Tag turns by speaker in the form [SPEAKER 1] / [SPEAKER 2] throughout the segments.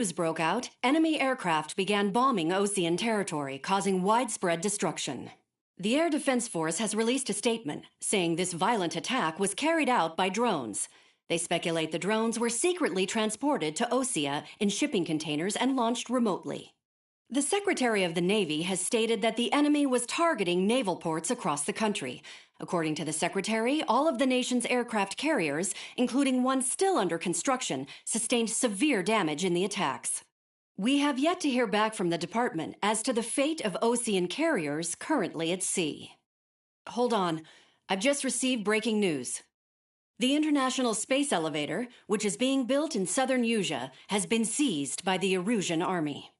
[SPEAKER 1] News broke out, enemy aircraft began bombing Osean territory, causing widespread destruction. The Air Defense Force has released a statement saying this violent attack was carried out by drones. They speculate the drones were secretly transported to Osea in shipping containers and launched remotely. The Secretary of the Navy has stated that the enemy was targeting naval ports across the country. According to the Secretary, all of the nation's aircraft carriers, including one still under construction, sustained severe damage in the attacks. We have yet to hear back from the department as to the fate of Osean carriers currently at sea. Hold on. I've just received breaking news. The International Space Elevator, which is being built in southern Usea, has been seized by the Erusian army.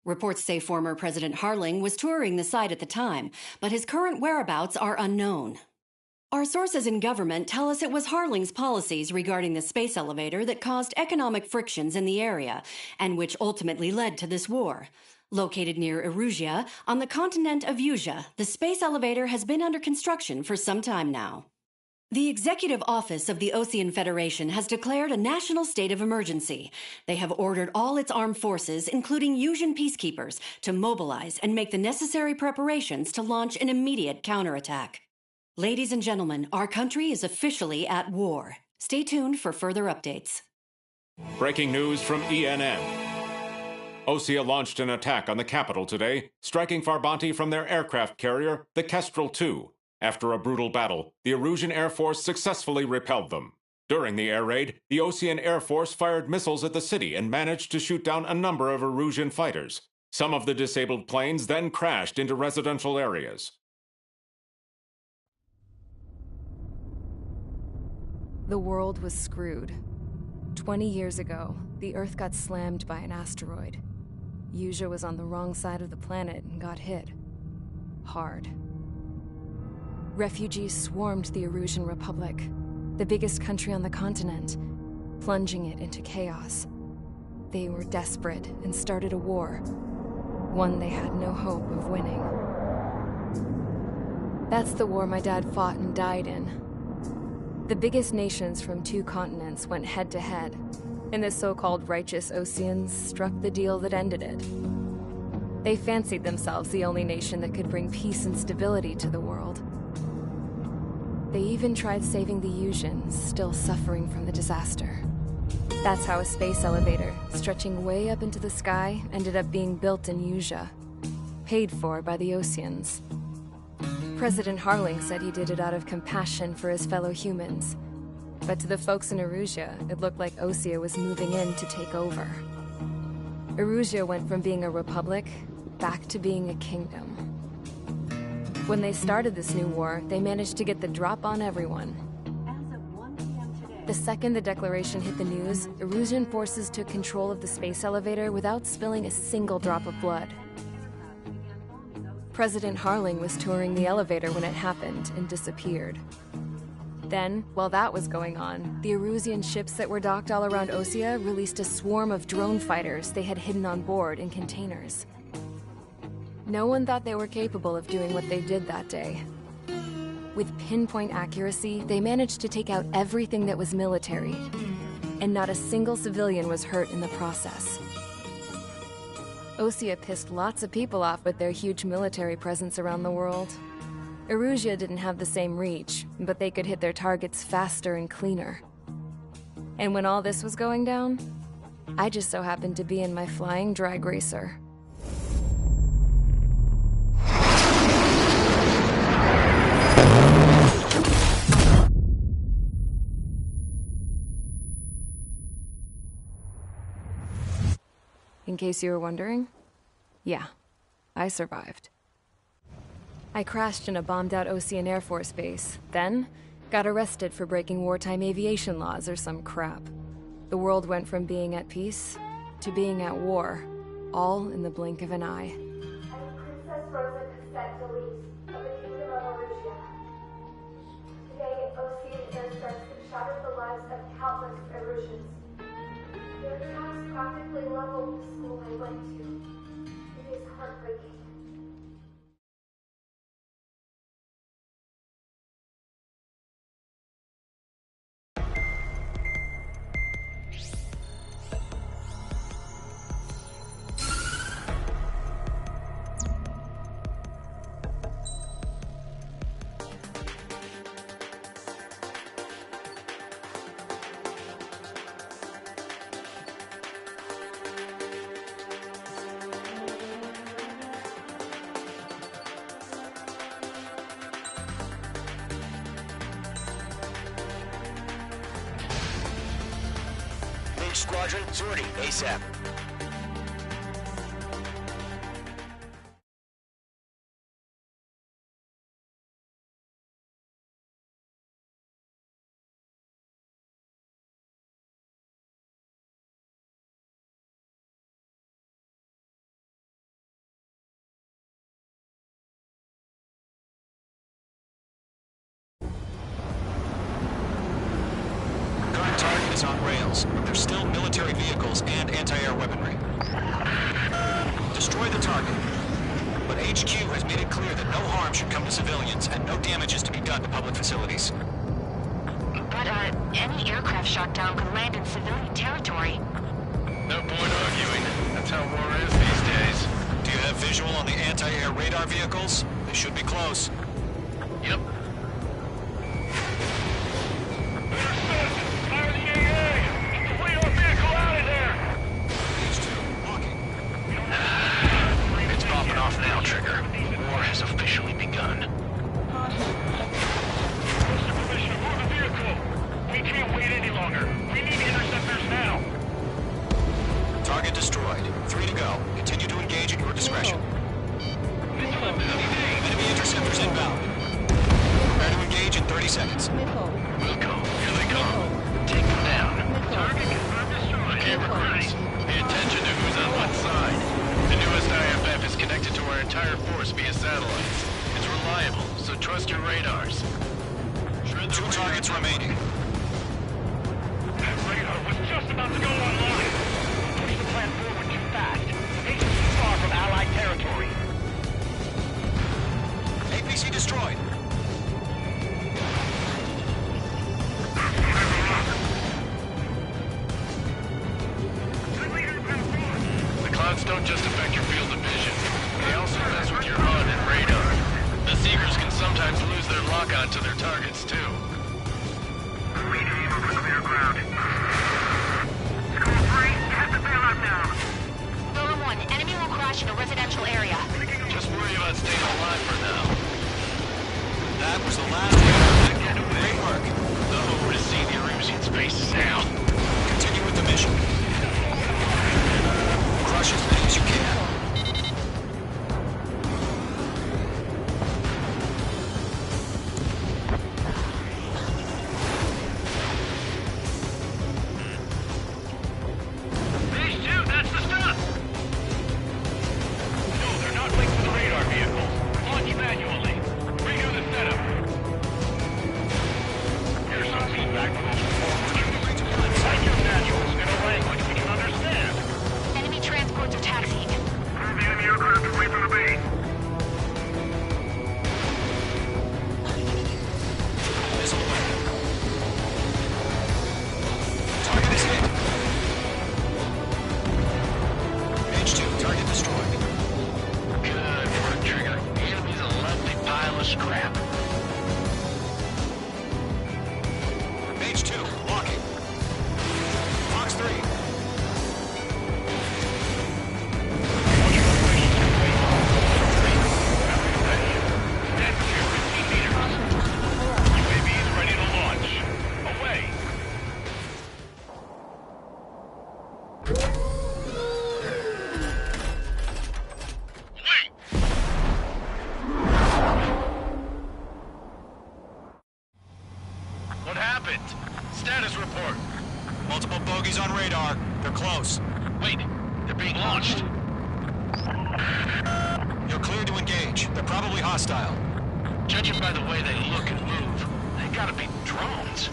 [SPEAKER 1] Reports say former President Harling was touring the site at the time, but his current whereabouts are unknown. Our sources in government tell us it was Harling's policies regarding the space elevator that caused economic frictions in the area, and which ultimately led to this war. Located near Erusia, on the continent of Usea, the space elevator has been under construction for some time now. The Executive Office of the Osean Federation has declared a national state of emergency. They have ordered all its armed forces, including Usean peacekeepers, to mobilize and make the necessary preparations to launch an immediate counterattack. Ladies and gentlemen, our country is officially at war. Stay tuned for further updates.
[SPEAKER 2] Breaking news from ENN. Osea launched an attack on the capital today, striking Farbanti from their aircraft carrier, the Kestrel II. After a brutal battle, the Erusian Air Force successfully repelled them. During the air raid, the Osean Air Force fired missiles at the city and managed to shoot down a number of Erusian fighters. Some of the disabled planes then crashed into residential areas.
[SPEAKER 3] The world was screwed. 20 years ago, the Earth got slammed by an asteroid. Usea was on the wrong side of the planet and got hit. Hard. Refugees swarmed the Erusian Republic, the biggest country on the continent, plunging it into chaos. They were desperate and started a war, one they had no hope of winning. That's the war my dad fought and died in. The biggest nations from 2 continents went head-to-head, and the so-called righteous Oseans struck the deal that ended it. They fancied themselves the only nation that could bring peace and stability to the world. They even tried saving the Useans, still suffering from the disaster. That's how a space elevator, stretching way up into the sky, ended up being built in Usea, paid for by the Oseans. President Harling said he did it out of compassion for his fellow humans. But to the folks in Erusia, it looked like Osea was moving in to take over. Erusia went from being a republic back to being a kingdom. When they started this new war, they managed to get the drop on everyone. The second the declaration hit the news, Erusian forces took control of the space elevator without spilling a single drop of blood. President Harling was touring the elevator when it happened and disappeared. Then, while that was going on, the Erusian ships that were docked all around Osea released a swarm of drone fighters they had hidden on board in containers. No one thought they were capable of doing what they did that day. With pinpoint accuracy, they managed to take out everything that was military, and not a single civilian was hurt in the process. Osea pissed lots of people off with their huge military presence around the world. Erusia didn't have the same reach, but they could hit their targets faster and cleaner. And when all this was going down, I just so happened to be in my flying drag racer. In case you were wondering, yeah, I survived. I crashed in a bombed-out Osean Air Force base, then got arrested for breaking wartime aviation laws or some crap. The world went from being at peace to being at war, all in the blink of an eye.
[SPEAKER 4] I am Princess Rosa Cassette Delise of the Kingdom of Erusia. Today, Osean airstrikes have shattered the lives of countless Erusians. Their attacks practically leveled the school I went to. It is heartbreaking.
[SPEAKER 5] Squadron, sortie, ASAP.
[SPEAKER 6] Target is on rails, but there's still military vehicles and anti-air weaponry. Destroy the target. But HQ has made it clear that no harm should come to civilians and no damage is to be done to public facilities.
[SPEAKER 7] But, any aircraft shot down could land in civilian territory.
[SPEAKER 8] No point arguing. That's how war is these days.
[SPEAKER 6] Do you have visual on the anti-air radar vehicles? They should be close.
[SPEAKER 8] Yep. Now, Trigger. The war has officially begun. Mr. Commissioner, move the vehicle! We can't wait any longer. We need interceptors now.
[SPEAKER 6] Target destroyed. 3 to go. Continue to engage at your discretion. Enemy interceptors inbound. Prepare to engage in 30 seconds.
[SPEAKER 8] We'll go. Here they come. Take them down. Target confirmed destroyed. Okay, recruits. Pay attention to who's on what side. The newest IFF is connected to our entire force via satellites. It's reliable, so trust your radars.
[SPEAKER 6] 2 targets remaining.
[SPEAKER 8] That radar was just about to go online. Push the plan forward too fast. It's too far from Allied territory.
[SPEAKER 6] APC destroyed.
[SPEAKER 8] Clouds don't just affect your field of vision. They also mess with your HUD and radar. The Seekers can sometimes lose their lock-on to their targets, too. We aim over clear ground. School 3, get the bailout down.
[SPEAKER 7] Golem 1, enemy will crash in a residential area.
[SPEAKER 8] Just worry about staying alive for now.
[SPEAKER 6] That was the last radar. Great work.
[SPEAKER 8] The Horde is seeing the Erusian spaces now.
[SPEAKER 6] Continue with the mission. Crush as many as you can.
[SPEAKER 8] Phase 2, that's the stuff! No, they're not linked to the radar vehicles. Launch manually. Redo the setup. Here's some feedback from those performers. Cite your manuals in a language we can understand.
[SPEAKER 7] Enemy transports are taxiing.
[SPEAKER 8] Move the enemy aircraft away from the base.
[SPEAKER 6] Missile away. Target is hit. H2, target destroyed.
[SPEAKER 8] Good work, Trigger. The enemy's a lovely pile of scrap.
[SPEAKER 6] H2, locking. Fox 3.
[SPEAKER 8] UAV's ready to launch. Away. Wait! What happened? Status report.
[SPEAKER 6] Multiple bogies on radar. They're close.
[SPEAKER 8] Wait, they're being launched.
[SPEAKER 6] You're cleared to engage. They're probably hostile.
[SPEAKER 8] Judging by the way they look and move, they gotta be drones.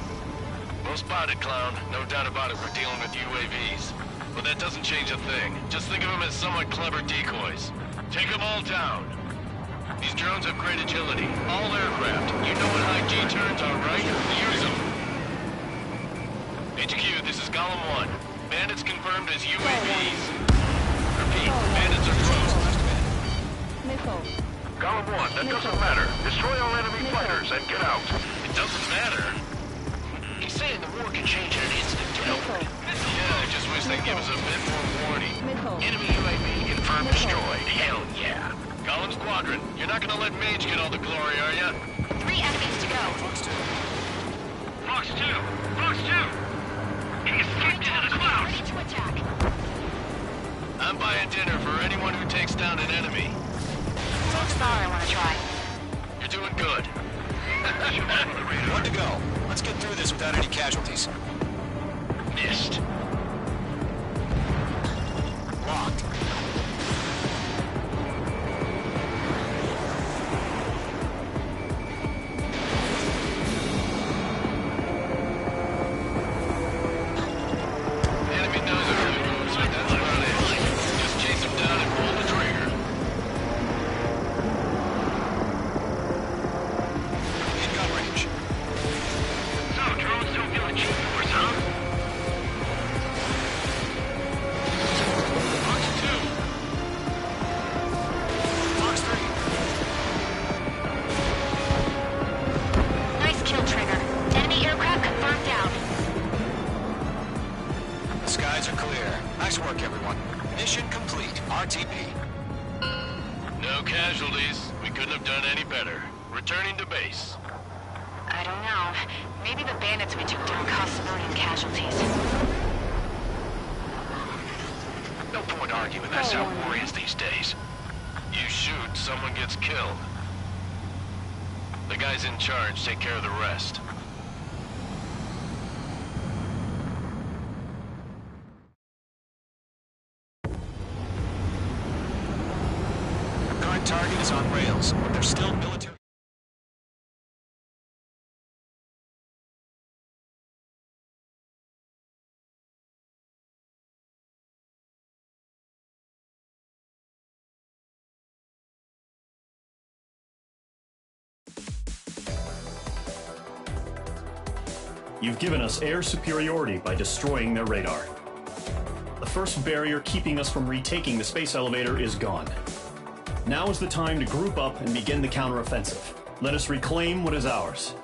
[SPEAKER 8] Well spotted, Clown. No doubt about it, we're dealing with UAVs. But that doesn't change a thing. Just think of them as somewhat clever decoys. Take them all down. These drones have great agility. All aircraft. You know what high G-turns are, right? Use them. HQ, this is Golem 1. Bandits confirmed as UAVs. Repeat, bandits are close. Golem 1, that doesn't matter. Destroy all enemy fighters and get out. It doesn't matter? He's saying the war can change in an instant, Delbert. Yeah, I just wish they'd give us a bit more warning. Enemy UAV confirmed destroyed. Hell yeah. Golem Squadron, you're not gonna let Mage get all the glory, are ya?
[SPEAKER 7] 3 enemies to go.
[SPEAKER 8] Fox 2! Fox 2! He escaped into the clouds!
[SPEAKER 7] Ready to attack.
[SPEAKER 8] I'm buying dinner for anyone who takes down an enemy.
[SPEAKER 7] Fox Power I want to try.
[SPEAKER 8] You're doing good.
[SPEAKER 6] One to go. Let's get through this without any casualties.
[SPEAKER 8] Missed.
[SPEAKER 6] Locked.
[SPEAKER 8] Enemy knows every move, so that's about it. Just chase him down and pull the trigger.
[SPEAKER 6] In gun range.
[SPEAKER 8] So, drones don't feel a cheap force, huh? Fox 2.
[SPEAKER 6] Fox 3.
[SPEAKER 7] Nice kill, Trigger. Enemy aircraft confirmed down.
[SPEAKER 6] The skies are clear. Nice work, everyone. Mission complete. RTB.
[SPEAKER 8] No casualties. We couldn't have done any better. Returning to base.
[SPEAKER 7] I don't know. Maybe the bandits we took down caused civilian casualties.
[SPEAKER 8] No point arguing. That's how war is these days. You shoot, someone gets killed. The guys in charge take care of the rest.
[SPEAKER 6] Current target is on rails, but there's still military...
[SPEAKER 5] You've given us air superiority by destroying their radar. The first barrier keeping us from retaking the space elevator is gone. Now is the time to group up and begin the counteroffensive. Let us reclaim what is ours.